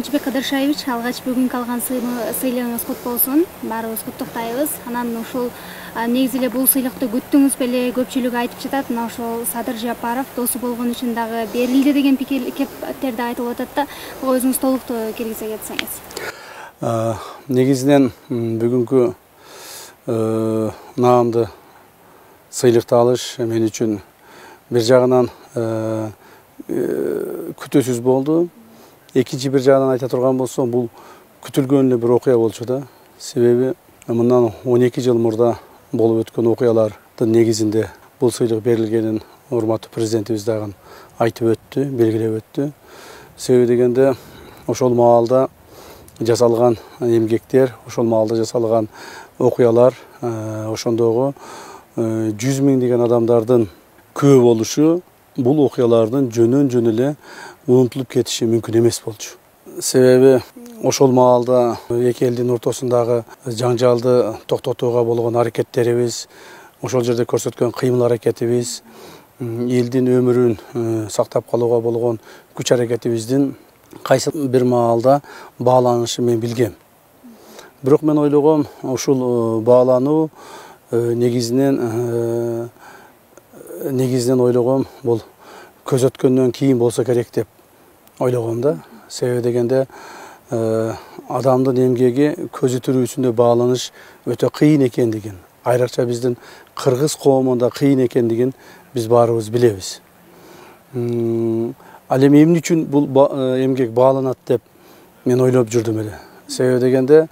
Камчыбек Кадыршаевич, алгач бүгүнкү алган сыйлыгыңыз кут болсун. Баарыбыз куттуктайбыз. Анан ушул негизи эле бул сыйлыкты күттүңүз беле, көпчүлүк айтып жатат. Мына ошол Садыр Жапаров досу болгон үчүн дагы берилди деген пикирлер да айтылып атат да. Буга өзүңүз толуктуу киргизе кетсеңиз. Негизинен бүгүнкү наамды сыйлыкты алыш мен үчүн бир жагынан күтүүсүз болду. Экинчи бир жагынан айта турган болсом, бул күтүлгөн эле бир окуя болчу да. Себеби мындан 12 жыл мурда болуп өткөн окуялардын негизинде бул сыйлык берилгенин урматтуу президентибиз дагы айтып өттү, белгилеп өттү. Себеби дегенде ошол маалда жасалган эмгектер, ошол маалда жасалган окуялар, ошондогу 100 миң деген адамдардын күбө болушу бул окуялардын жөн эле унутулуп кетиши мүмкүн эмес болчу. Себеби ошол маалда эки элдин ортосундагы жаңжалды токтотууга болгон аракеттерибиз, ошол жерде көрсөткөн кыймыл аракетибиз, элдин өмүрүн сактап калууга болгон күч аракетибиздин кайсы бир маалда бааланышы мен билгем. Бирок мен ойлогом, ушул баалануу негизинен ойлогом бул көзөткөндөн кийин болсо керек деп ойлогом да. Себеби дегенде адамдын эмгеги көзү тирүүсүндө бааланыш өтө кыйын экендигин, айрыкча биздин кыргыз коомунда кыйын экендигин биз баарыбыз билебиз. Ал эми эмне үчүн бул эмгек бааланат деп мен ойлоп жүрдүм эле. Себеби дегенде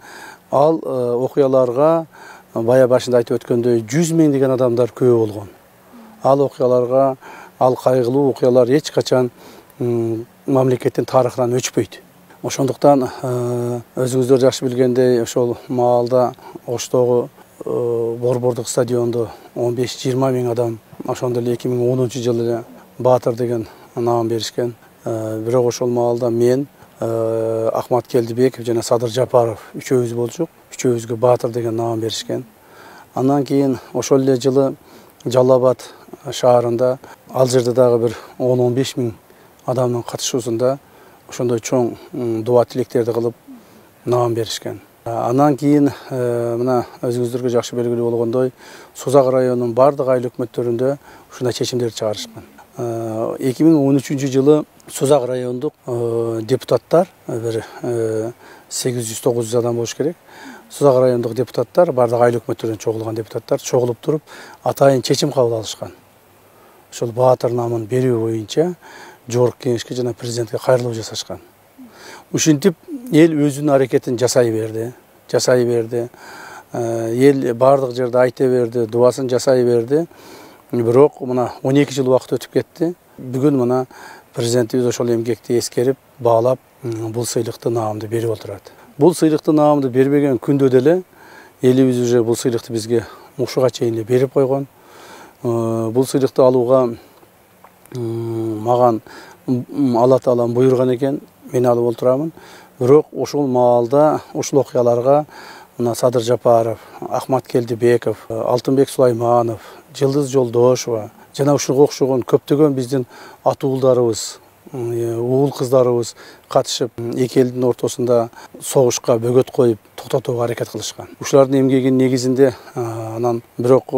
ал окуяларга бая башында айтып өткөндөй 100 миң деген адамдар күбө болгон. Ал окуяларга, ал кайгылуу окуялар эч качан мамлекеттин тарыхынан өчпөйт. Ошондуктан өзүңүздөр жакшы билгендей, ошол маалда Оштогу борбордук стадиондо 15-20 миң адам ошондо эле 2010 жылы Баатыр деген наам беришкен. Бирок ошол маалда мен, Ахмат Келдибеков жана Садыр Жапаров үчөөбүз болчук. Үчөөбүзгө Баатыр деген наам беришкен. Андан кийин ошол эле жылы Жалал Абад шаарында, ал жерде дагы бир 10-15 миң адамдын катышуусунда ошондой чоң дуа тилектерди кылып наам беришкен. Андан кийин мына өзүңүздөргө жакшы белгилүү болгондой, Созак районунун бардык айыл өкмөттөрүндө ушундай чечимдерди чыгарышкан. 2013 жылы Созак райондук депутаттар, бир 800-900 адам болуш керек. Созак райондук депутаттар, бардык айыл өкмөттөрүнөн чогулган депутаттар чогулуп туруп, атайын чечим кабыл алышкан. Ошол Баатыр наамын берүү боюнча жогорку кеңешке жана президентке кайрылуу жасашкан. Ушинтип эл өзүнүн аракетин жасай берди. Эл бардык жерде айта берди, дубасын жасай берди. Бирок мына 12 жыл убакыт өтүп кетти. Бүгүн мына президентибиз ошол эмгекти эскерип, баалап, бул сыйлыкты наамды берип отурат. Бул сыйлыкты наамды бербеген күндө деле элибиз уже бул сыйлыкты бизге ушуга чейин эле берип койгон. Бул сыйлыкты алууга маган Алла Таалам буйруган экен, мен алып отурамын. Бирок ошол маалда, ошол окуяларга мына Садыр Жапаров, Ахмат Келдибеков, Алтынбек Сулайманов, Жылдыз Жолдошова жана ушуга окшогон көптөгөн биздин атуулдарыбыз, уул кыздарыбыз катышып, эки элдин ортосунда согушка бөгөт коюп, токтотууга аракет кылышкан. Ушулардын эмгегинин негизинде анан бирок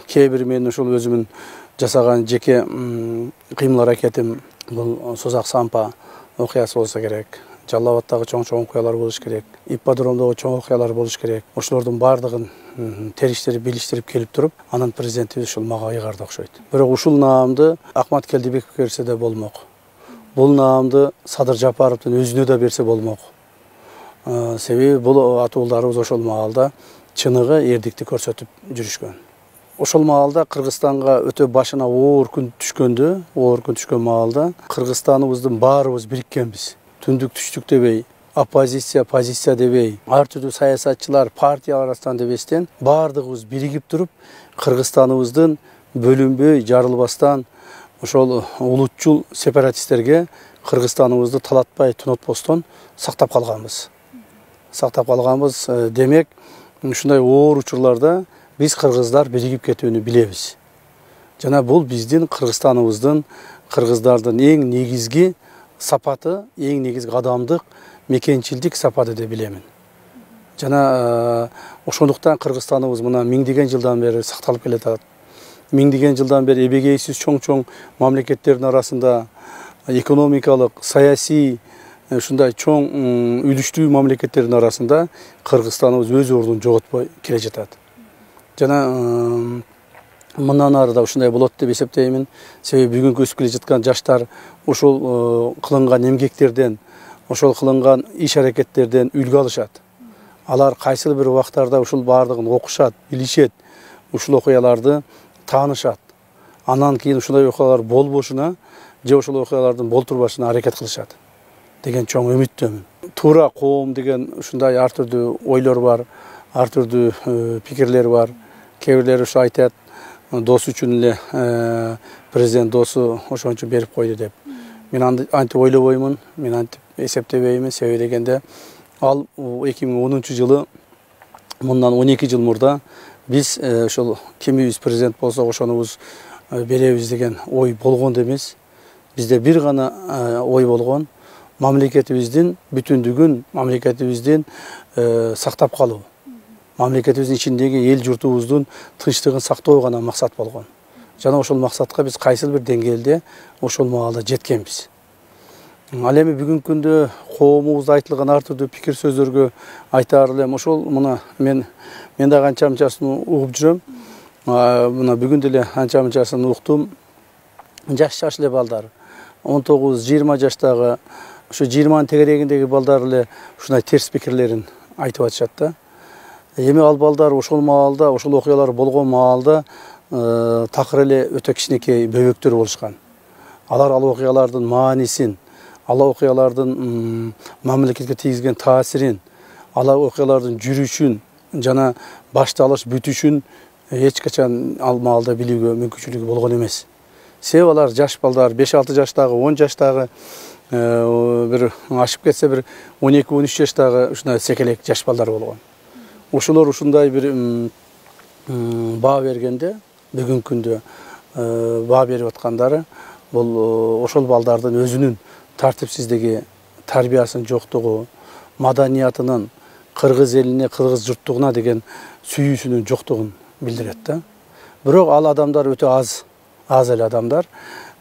кээ бир мен ушул өзүмүн жасаган жеке кыймыл аракетим бул Созак Сампа окуясы болсо керек. Жалал Абадтагы чоң окуялар болуш керек. Ипподромдогу чоң окуялар болуш керек. Ошолордун бардыгын териштирип, билиштирип келип туруп, анан президентибиз ушул мага ыйгарды окшойт. Бирок ушул наамды Ахмат Келдибеков берсе да болмок. Бул наамды Садыр Жапаровдун өзүнө да берсе болмок. Себеби бул атуулдарыбыз ошол маалда чыныгы эрдикти көрсөтүп жүрүшкөн. Ошол маалда Кыргызстанга өтө башына оор күн түшкөн маалда Кыргызстаныбыздын баарыбыз бириккенбиз. Түндүк түштүк дебей, оппозиция, позиция дебей, ар түрдүү саясатчылар, партиялар арасынан дебестен баардыгыбыз биригип туруп, Кыргызстаныбыздын бөлүнбөй, жарылбастан ошол улутчул сепаратисттерге Кыргызстаныбызды талатпай, тунотпостон сактап калганбыз. Демек, ушундай оор учурларда биз кыргыздар биригип кетүүнү билебиз. Жана бул биздин Кыргызстаныбыздын, кыргыздардын эң негизги сапаты, эң негизги адамдык мекенчилдик сапады деп билемин. Жана ошондуктан Кыргызстаныбыз мына миңдеген жылдан бери сакталып келатат. Миңдеген жылдан бери эбегейсиз чоң мамлекеттердин арасында экономикалык, саясий ушундай чоң үлүштүү мамлекеттердин арасында Кыргызстаныбыз өз ордун жоготпой келе жатат. Жана мындан ары да ушундай болот деп эсептеймин. Себеби бүгүнкү өсүп келе жаткан жаштар ошол кылынган эмгектерден, ошол кылынган иш аракеттерден үлгү алышат. Алар кайсыл бир убактарда ушул баардыгын окушат, билишет, ушул окуяларды таанышат. Андан кийин ушундай окуялар болбошуна же ошол окуялардын болтурбашына аракет кылышат деген чоң үмүттөмүн. Туура коом деген ушундай ар түрдүү ойлор бар, ар түрдүү пикирлер бар. Кээ бирлери ушу айтат, досу үчүн эле президент досу ошончо берип койду деп. Мен антип ойлобоймун, мен антип эсептебеймин. Себеби дегенде ал 2010 жылы мындан 12 жыл мурда биз ошол кимибиз президент болсок ошонубуз беребиз деген ой болгон эмес. Бизде бир гана ой болгон, мамлекетибиздин бүтүндүгүн, мамлекетибиздин сактап калуу. Мамлекетибиздин ичиндеги эл журтубуздун тынчтыгын сактоо гана максат болгон. Жана ошол максатка биз кайсыл бир деңгээлде ошол маалда жеткенбиз. Ал эми бүгүнкү күндө коомубузда айтылган ар түрдүү пикир сөздөргө айтаар элем. Ошол мына мен дагы анча-мынчасын угуп жүрөм. Мына бүгүн деле анча-мынчасын уктум. Жаш эле балдар, 19-20 жаштагы, ушу 20-нын тегерегиндеги балдар эле ушундай терс пикирлерин айтып атышат да. Эми ал балдар ошол маалда, ошол окуялар болгон маалда такыр эле өтө кичинекей бөбөктөр болушкан. Алар ал окуялардын маанисин, ал окуялардын мамлекетке тийгизген таасирин, ал окуялардын жүрүшүн жана башталыш бүтүшүн эч качан ал маалда билүүгө мүмкүнчүлүгү болгон эмес. Себеби алар жаш балдар, 5-6 жаштагы, 10 жаштагы, бир ашып кетсе бир 12-13 жаштагы ушундай секелек жаш балдар болгон. Ошолор ушундай бир баа бергенде, бүгүнкү күндө баа берип аткандары бул ошол балдардын өзүнүн тартипсиздиги, тарбиясынын жоктугу, маданиятынын кыргыз элине, кыргыз журттугуна деген сүйүүсүнүн жоктугун билдирет да. Бирок ал адамдар өтө аз эле адамдар.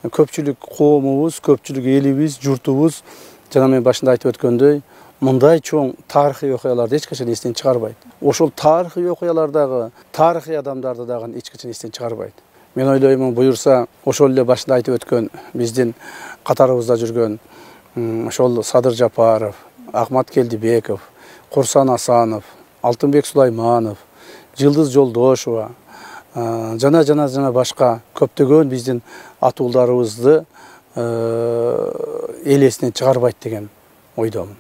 Көпчүлүк коомубуз, көпчүлүк элибиз, журтубуз жана мен башында айтып өткөндөй, мындай чоң тарыхый окуяларды эч качан эстен чыгарбайт. Ошол тарыхый окуялардагы тарыхый адамдарды дагы эч качан эстен чыгарбайт. Мен ойлоймун, буюрса ошол эле башында айтып өткөн биздин катарыбызда жүргөн ошол Садыр Жапаров, Ахмат Келдибеков, Курсан Асанов, Алтынбек Сулайманов, Жылдыз Жолдошова жана башка көптөгөн биздин атуулдарыбызды эл эсинен чыгарбайт деген ойдомун.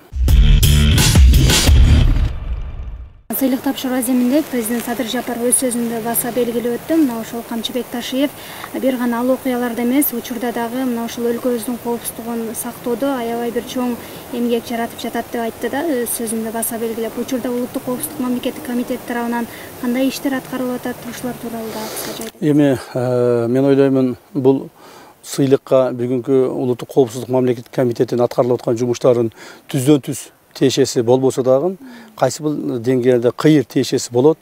Сыйлык тапшыруу аземинде президент Садыр Жапаров өз сөзүндө баса белгилеп өттү. Мына ошол Камчыбек Ташиев бир гана ал окуяларда эмес, учурда дагы мына ошол өлкөбүздүн коопсуздугун сактоодо аябай бир чоң эмгек жаратып жатат деп айтты да, өз сөзүндө баса белгилеп. Учурда улуттук коопсуздук мамлекеттик комитет тарабынан кандай иштер аткарылып атат, ошолор тууралуу да кыскача айтып. Эми мен ойлоймун, бул сыйлыкка бүгүнкү улуттук коопсуздук мамлекеттик комитетинин аткарылып аткан жумуштарын түздөн түз тиешеси болбосо дагы кайсы бир деңгээлде кыйыр тиешеси болот.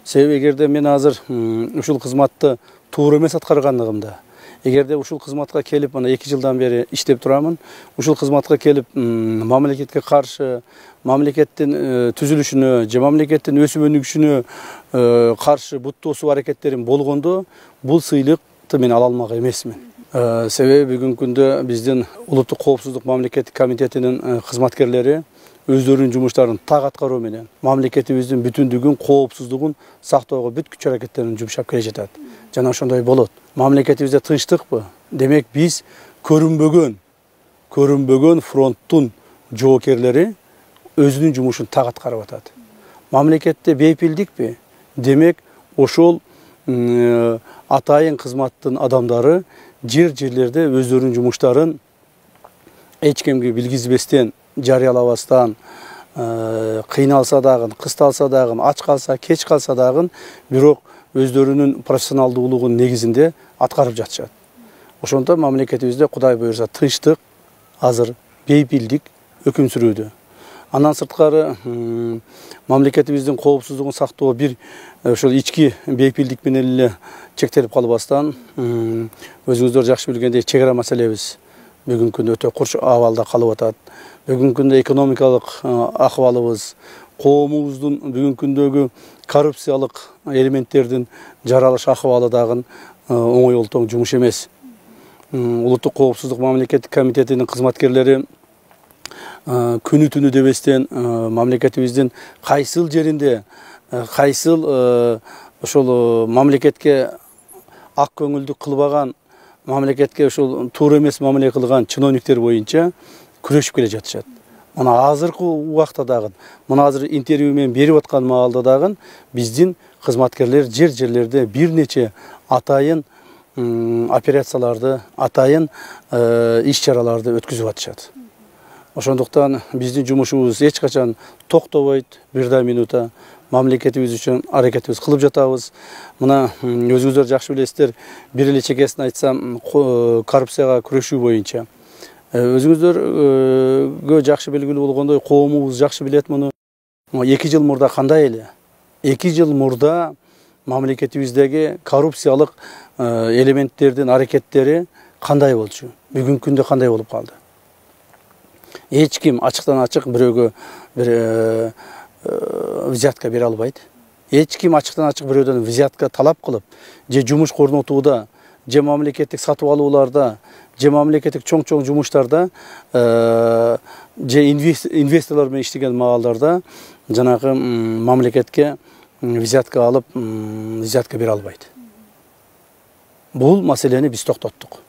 Себеби эгерде мен азыр ушул кызматты туура эмес аткаргандыгымда, эгерде ушул кызматка келип мына 2 жылдан бери иштеп турамын, ушул кызматка келип мамлекетке каршы, мамлекеттин түзүлүшүнө же мамлекеттин өсүп өнүгүшүнө каршы бут тосуу аракеттерим болгондо, бул сыйлыкты мен ала алмак эмесмин. Себеби бүгүнкү күндө биздин улуттук коопсуздук мамлекеттик комитетинин кызматкерлери өздөрүнүн жумуштарын так аткаруу менен мамлекетибиздин бүтүндүгүн, коопсуздугун сактоого бүт күч аракеттерин жумшап келе жатат. Жана ошондой болот. Мамлекетибизде тынчтыкпы? Демек биз көрүнбөгөн фронттун жоокерлери өзүнүн жумушун так аткарып атат. Мамлекетте бейпилдикпи? Демек ошол атайын кызматтын адамдары жерлерде өздөрүнүн жумуштарын эч кимге билгизбестен, жарыялабастан, кыйналса дагы, кысталса дагы, ач калса, кеч калса дагы, бирок өздөрүнүн профессионалдуулугунун негизинде аткарып жатышат. Ошондо мамлекетибизде Кудай буйрса тынчтык, азыр бейпилдик өкүм сүрүүдө. Андан сырткары мамлекетибиздин коопсуздугун сактоо бир ошол ички бейпилдик менен эле чектелип калбастан, өзүңүздөр жакшы билгендей чек ара маселебиз бүгүнкү күндө өтө курч абалда калып атат. Бүгүнкү күндө экономикалык акыбалыбыз, коомубуздун бүгүнкү күндөгү коррупциялык элементтердин жаралыш акыбалы дагы оңой олтоң жумуш эмес. Улуттук коопсуздук мамлекеттик комитетинин кызматкерлери күнү түнү дебестен мамлекетибиздин кайсыл жеринде, кайсыл ошол мамлекетке ак көңүлдүк кылбаган, мамлекетке ошол туура эмес мамиле кылган чиновниктер боюнча күрөшүп келе жатышат. Мына азыркы убакта дагы, мына азыр интервью менен берип аткан маалда дагы биздин кызматкерлер жерлерде бир нече атайын операцияларды, атайын иш чараларды өткүзүп атышат. Ошондуктан биздин жумушубуз эч качан токтобойт, бирда минута мамлекетибиз үчүн аракетибиз кылып жатабыз. Мына өзүңүздөр жакшы билесиздер, бир эле чекесин айтсам, коррупцияга күрөшүү боюнча. Өзүңүздөргө жакшы белгилүү болгондой, коомубуз жакшы билет муну. 2 жыл мурда кандай эле? 2 жыл мурда мамлекетибиздеги коррупциялык элементтердин аракеттери кандай болчу? Бүгүнкү күндө кандай болуп калды? Эч ким ачыктан ачык бирөөгө бир взятка бере албайт. Эч ким ачыктан ачык бирөөдөн взятка талап кылып, же жумуш корнотууда, же мамлекеттик сатып алууларда, же мамлекеттик чоң жумуштарда, же инвесторлор менен иштеген маалдарда жанагы мамлекетке взятка алып, взятка бере албайт. Бул маселени биз токтоттук.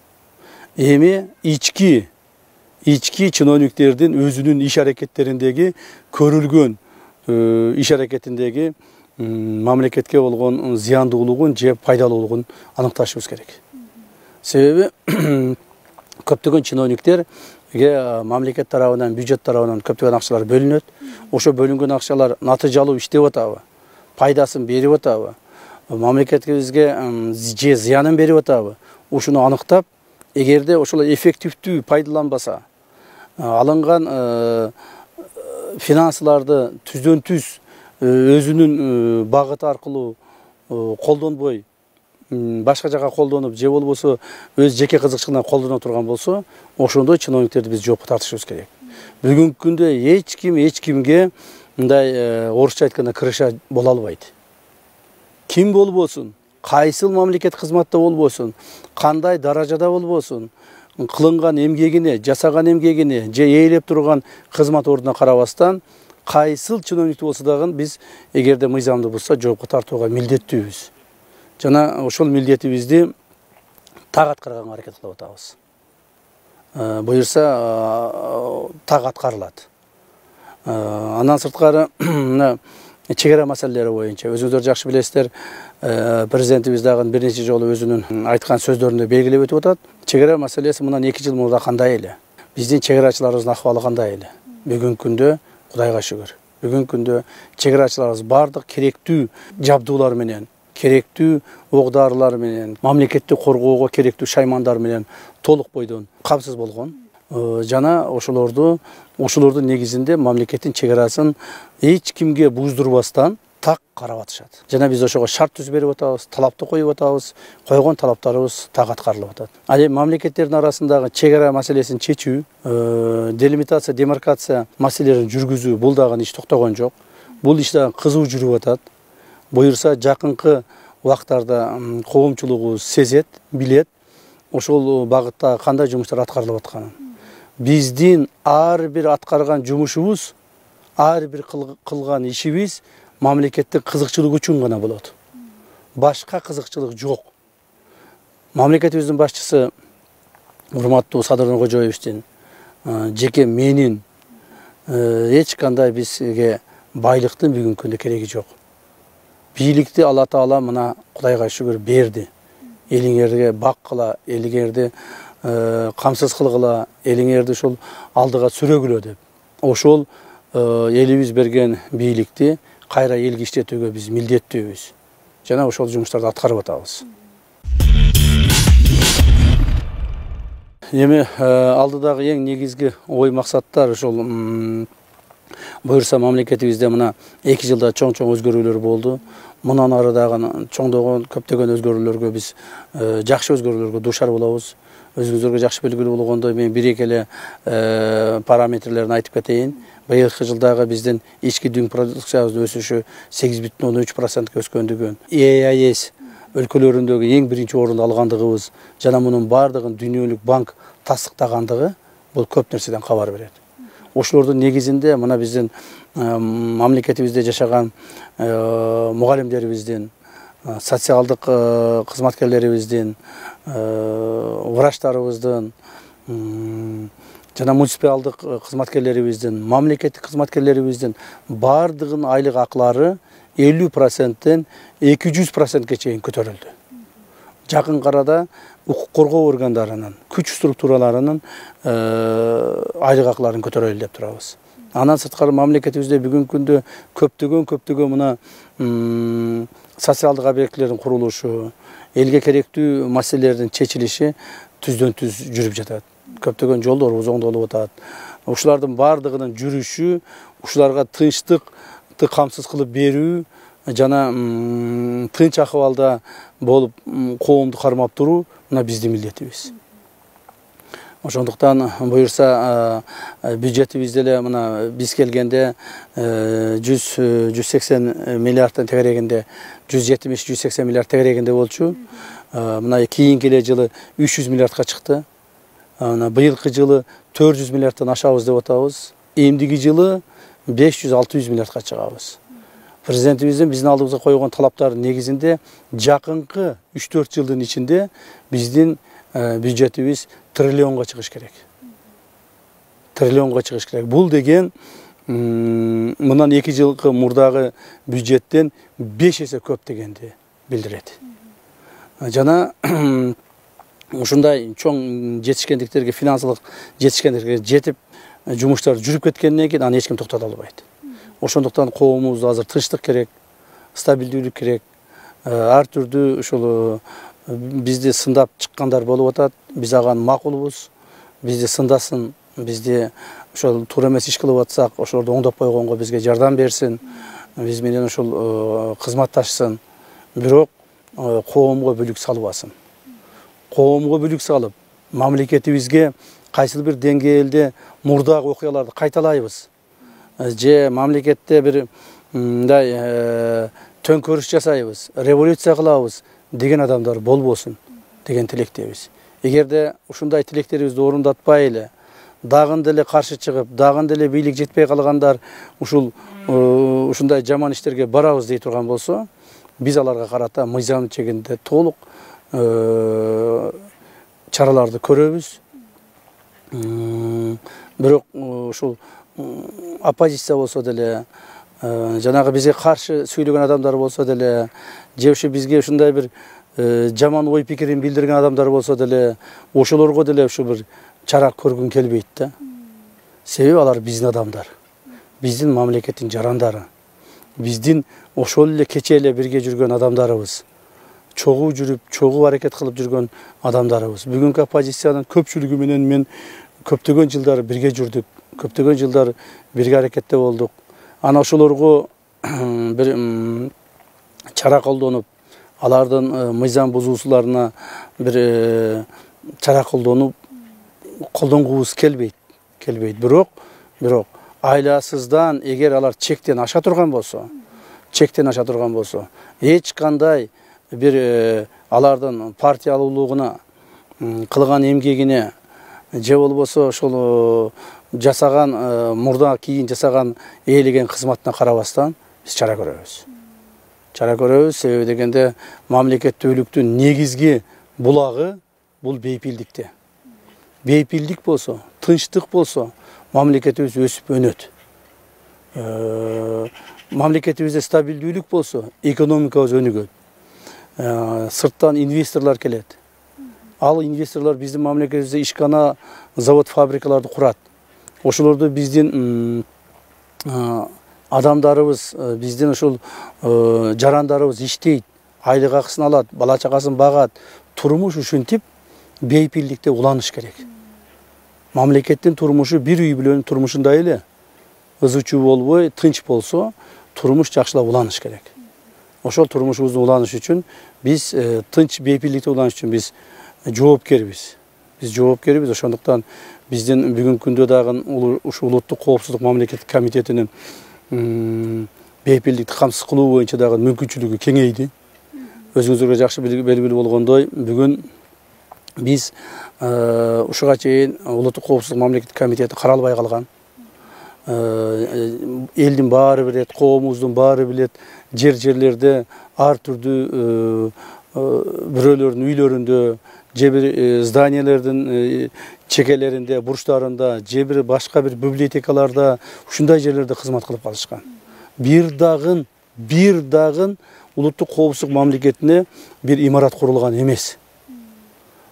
Эми ички чиновниктердин өзүнүн иш аракеттериндеги көрүлгөн иш аракетиндеги мамлекетке болгон зыяндуулугун же пайдалуулугун аныкташыбыз керек. Себеби көптөгөн чиновниктерге мамлекет тарабынан, бюджет тарабынан көптөгөн акчалар бөлүнөт. Ошо бөлүнгөн акчалар натыйжалуу иштеп атабы, пайдасын берип атабы, мамлекетибизге же зыянын берип атабы, ушуну аныктап, эгерде ошол эффективдүү пайдаланбаса, алынган финансыларды түздөн түз өзүнүн багыты аркылуу колдонбой, башка жака колдонуп, же болбосо өз жеке кызыкчылыгына колдоно турган болсо, ошондой чиновниктерди биз жоопко тартышыбыз керек. Бүгүнкү күндө эч кимге мындай орусча айтканда крыша боло албайт. Ким болбосун, кайсыл мамлекет кызматта болбосун, кандай даражада болбосун, кылынган эмгегине, жасаган эмгегине, же ээлеп турган кызмат ордуна карабастан, кайсыл чиновник болсо дагы биз эгерде мыйзамды бузса жоопко тартууга милдеттүүбүз. Жана ошол милдетибизди так аткарганга аракет кылып атабыз. Буюрса так аткарылат. Андан сырткары чек ара маселелери боюнча өзүңүздөр жакшы билесиздер, президентибиз дагы бир нече жолу өзүнүн айткан сөздөрүндө белгилеп өтүп атат. Чек ара маселеси мындан 2 жыл мурда кандай эле? Биздин чек арачыларыбыздын акыбалы кандай эле? Бүгүнкү күндө Кудайга шүгүр. Бүгүнкү күндө чек арачыларыбыз бардык керектүү жабдуулар менен, керектүү ок-дарылар менен, мамлекетти коргоого керектүү шаймандар менен толук бойдон камсыз болгон. Жана ошолордун негизинде мамлекеттин чек арасын эч кимге буздурбастан так карап атышат. Жана биз ошого шарт түзүп берип атабыз, талапты коюп атабыз, койгон талаптарыбыз так аткарылып атат. Ал эми мамлекеттердин арасындагы чек ара маселесин чечүү, делимитация, демаркация маселелерин жүргүзүү, бул дагы иш токтогон жок. Бул иш дагы кызуу жүрүп атат. Буюрса жакынкы убактарда коомчулугубуз сезет, билет, ошол багытта кандай жумуштар аткарылып атканын. Биздин ар бир аткарган жумушубуз, ар бир кылган ишибиз мамлекеттик кызыкчылык үчүн гана болот. Башка кызыкчылык жок. Мамлекетибиздин башчысы урматтуу Садыр Нуркожоевичтин, жеке менин эч кандай бизге байлыктын бүгүнкү күндө кереги жок. Бийликти Алла Таала мына Кудайга шүгүр берди. Элиңерге баккыла, элиңерди камсыз кылгыла, элиңерди ушул алдыга сүрөгүлө деп. Ошол элибиз берген бийликти кайра элге иштетүүгө биз милдеттүүбүз. Жана ошол жумуштарды аткарып атабыз. Эми алдыдагы эң негизги ой максаттар ошол Буюрса мамлекетибизде мына 2 жылда чоң өзгөрүүлөр болду. Мындан ары дагы чоңдогон көптөгөн өзгөрүүлөргө биз жакшы өзгөрүүлөргө дуушар болобуз. Өзүңүзгө жакшы белгилүү болгондой мен бир-эки эле параметрлерин айтып кетейин. Быйылкы жылдагы биздин ички дүң продукциябыздын өсүшү 8,3%га өскөндүгүн, EAS өлкөлөрүндөгү эң биринчи орунду алгандыгыбыз жана мунун бардыгын Дүйнөлүк банк тастыктагандыгы бул көп нерседен кабар берет. Ошолордун негизинде мына биздин мамлекетибизде жашаган мугалимдерибиздин, социалдык кызматкерлерибиздин, врачтарыбыздын жана муниципалдык кызматкерлерибиздин, мамлекеттик кызматкерлерибиздин бардыгынын айлык акылары 50%тен 200%ге чейин көтөрүлдү. Жакын арада укук коргоо органдарынын, күч структураларынын айлык акыларын көтөрөлү деп турабыз. Андан сырткары мамлекетибизде бүгүнкү күндө көптөгөн мына социалдык объектилердин курулушу, элге керектүү маселелердин чечилиши түздөн-түз жүрүп жатат. Көптөгөн жолдор узоңдолуп атат. Ушулардын бардыгынын жүрүшү, ушуларга тынчтыкты камсыз кылып берүү жана тынч акыбалда болуп коомду кармап туруу мына биздин милдетибиз. Ошондуктан буюрса бюджетибизде эле мына биз келгенде 100-180 миллиардтан тегерегинде 170-180 миллиард тегерегинде болчу. Мына кийинки эле жылы 300 миллиардка чыкты. Быйылкы жылы 400 миллиардтан ашабыз деп атабыз. Эмдиги жылы 500-600 миллиардка чыгабыз. Президентибиздин биздин алдыбызга койгон талаптардын негизинде жакынкы 3-4 жылдын ичинде биздин бюджетибиз триллионга чыгыш керек. Триллионга чыгыш керек. Бул деген мындан 2 жылкы мурдагы бюджеттен 5 эсе көп дегенди билдирет. Жана ушундай чоң жетишкендиктерге, финансылык жетишкендиктерге жетип жумуштар жүрүп кеткенден кийин аны эч ким токтото албайт. Ошондуктан коомубузда азыр тынчтык керек, стабилдүүлүк керек. Ар түрдүү ушул бизди сындап чыккандар болуп атат. Биз аган макулбуз. Бизди сындасын, бизди ошол туура эмес иш кылып атсак, ошолорду оңдоп койгонго бизге жардам берсин. Биз менен ушул кызматташсын. Бирок коомго бүлүк салбасын. Коомго бүлүк салып, мамлекетибизге кайсыл бир деңгээлде мурдагы окуяларды кайталайбыз. Же мамлекетте бир мындай төңкөрүш жасайбыз, революция кылабыз деген адамдар болбосун деген тилектебиз. Эгерде ушундай тилектерибизди орундатпай эле, дагы деле каршы чыгып, дагы деле бийлик жетпей калгандар ушундай жаман иштерге барабыз дей турган болсо, биз аларга карата мыйзам чегинде толук чараларды көрөбүз. Бирок ушул оппозиция болсо деле, жанагы бизге каршы сүйлөгөн адамдар болсо деле, же ушу бизге ушундай бир жаман ой пикирин билдирген адамдар болсо деле, ошолорго деле ушу бир чара көргүн келбейт да. Себеби алар биздин адамдар. Биздин мамлекеттин жарандары. Биздин ошол эле кече эле бирге жүргөн адамдарыбыз. Чогуу жүрүп, чогуу аракет кылып жүргөн адамдарыбыз. Бүгүнкү оппозициянын көпчүлүгү менен мен көптөгөн жылдар бирге жүрдүк. Көптөгөн жылдар бирге аракетте болдук. Ана ошолорго бир чара колдонуп, алардын мыйзам бузуусуларына бир чара колдонгубуз келбейт. Бирок айласыздан эгер алар чектен аша турган болсо, эч кандай бир алардын партиялуулугуна, кылган эмгегине, же болбосо ошол жасаган мурда кийин жасаган ээлеген кызматына карабастан биз чара көрөбүз. Себеби дегенде мамлекеттүүлүктүн негизги булагы бул бейпилдикте. Бейпилдик болсо, тынчтык болсо, мамлекетибиз өсүп өнөт. Мамлекетибизде стабилдүүлүк болсо, экономикабыз өнүгөт. Сырттан инвесторлор келет. Ал инвесторлор биздин мамлекетибизде ишкана, завод, фабрикаларды курат. Ошолорду биздин адамдарыбыз, биздин ошол жарандарыбыз иштейт, айлык акысын алат, бала чагасын багат. Турмуш ушинтип бейпилдикте уланыш керек. Мамлекеттин турмушу бир үй бүлөнүн турмушундай эле. ызычуу болбой, тынч болсо, турмуш жакшылап уланыш керек. Ошол турмушубузду уланыш үчүн биз тынч бейпилдикти уланыш үчүн биз жоопкербиз. Ошондуктан биздин бүгүнкү күндө дагы ушул улуттук коопсуздук мамлекеттик комитетинин бейпилдикти камсыз кылуу боюнча дагы мүмкүнчүлүгү кеңейди. Өзүңүзгө жакшы белгилүү болгондой, бүгүн биз ушуга чейин улуттук коопсуздук мамлекеттик комитети каралбай калган. Элдин баары билет, коомубуздун баары билет, жерлерде ар түрдүү бирөөлөрдүн үйлөрүндө, же бир зданиялердин чекелеринде, бурчтарында, же бир башка бир библиотекаларда, ушундай жерлерде кызмат кылып калышкан. Бир дагы улуттук коопсуздук мамлекетине бир имарат курулган эмес.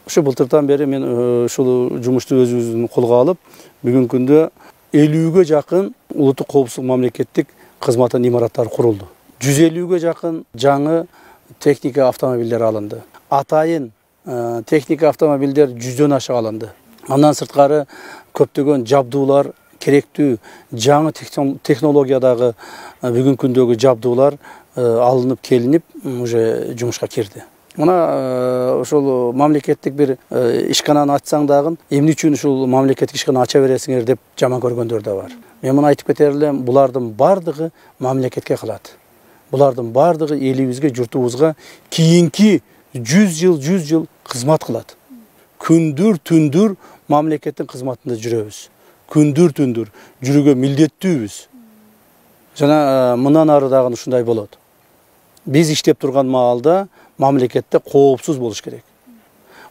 Ошо былтыртан бери мен ушул жумушту өзүбүздүн колго алып, бүгүнкү күндө 50-ге жакын улуттук коопсуздук мамлекеттик кызматтын имараттары курулду. 150-ге жакын жаңы техника автомобилдер алынды. Атайын техника автомобилдер 100дөн ашык алынды. Андан сырткары көптөгөн жабдуулар, керектүү жаңы технологиядагы бүгүнкү күндөгү жабдуулар алынып келинип уже жумушка кирди. Мына ошол мамлекеттик бир ишкананы ачсаң дагы эмне үчүн ушул мамлекеттик ишкана ача бересиңер деп жаман көргөндөр да бар. Мен муну айтып кетер элем, булардын бардыгы мамлекетке кылат. Булардын бардыгы элибизге, журтубузга кийинки 100 жыл кызмат кылат. Күндүр түндүр мамлекеттин кызматында жүрөбүз. Күндүр түндүр жүрүүгө милдеттүүбүз. Жана мындан ары дагы ушундай болот. Биз иштеп турган маалда мамлекетте коопсуз болуш керек.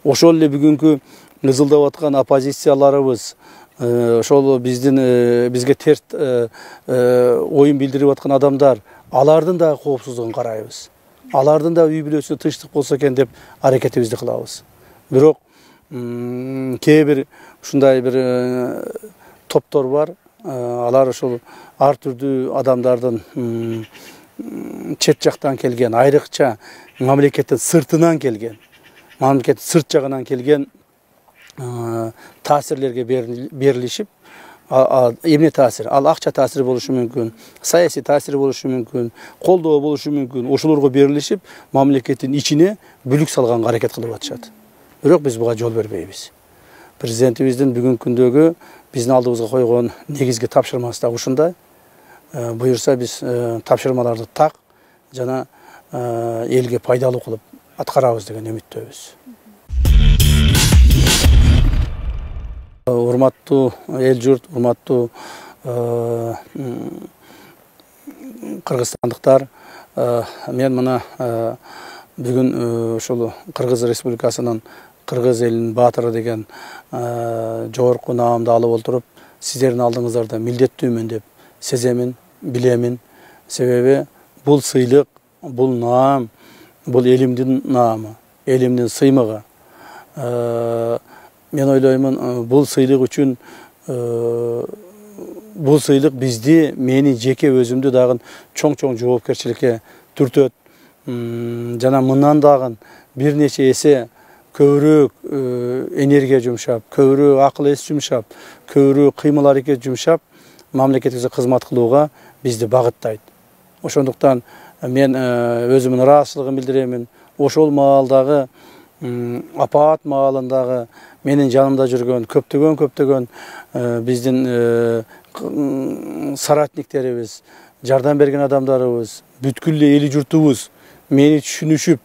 Ошол эле бүгүнкү ызылдап аткан оппозицияларыбыз, ошол бизге терс оюн билдирип аткан адамдар, алардын да коопсуздугун карайбыз. Алардын да үй бүлөсүнө тынчтык болсо экен деп аракетибизди кылабыз. Бирок кээ бир ушундай бир топтор бар, алар ошол ар түрдүү адамдардын чет жактан келген, айрыкча мамлекеттин сыртынан келген, мамлекеттин сырт жагынан келген таасирлерге берилишип, эмне таасир? Ал акча таасири болушу мүмкүн, саясий таасири болушу мүмкүн, колдоо болушу мүмкүн. Ошолорго берилишип, мамлекеттин ичине бүлүк салганга аракет кылып атышат. Бирок биз буга жол бербейбиз. Президентибиздин бүгүнкү күндөгү биздин алдыбызга койгон негизги тапшырмасы да ушундай. Буюрса биз тапшырмаларды так жана элге пайдалуу кылып аткарабыз деген үмүттөбүз. Урматтуу эл журт, урматтуу кыргызстандыктар, мен мына бүгүн ушул Кыргыз Республикасынын Кыргыз элинин баатыры деген жогорку наамды алып отуруп, сиздердин алдыңыздарда милдеттүүмүн деп сеземин, билемин. Себеби бул сыйлык, бул наам, бул элимдин наамы, элимдин сыймыгы. Мен ойлоймун, бул сыйлык үчүн бул сыйлык бизди, мени жеке өзүмдү дагы чоң жоопкерчиликке түртөт. Жана мындан дагы бир нече эсе көбүрөөк энергия жумшап, көбүрөөк акыл эс жумшап, көбүрөөк кыймыл аракет жумшап, мамлекетибизге кызмат кылууга бизди багыттайт. Ошондуктан мен өзүмдүн ыраазычылыгымды билдиремин. Ошол маалдагы, апаат маалындагы менин жанымда жүргөн көптөгөн биздин соратниктерибиз, жардам берген адамдарыбыз, бүткүл эли журтубуз мени түшүнүшүп,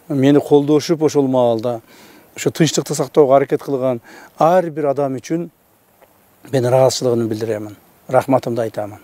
мени колдошуп, ошол маалда ошо тынчтыкты сактоого аракет кылган ар бир адам үчүн мен ыраазычылыгымды билдиремин. Рахматымды айтамын.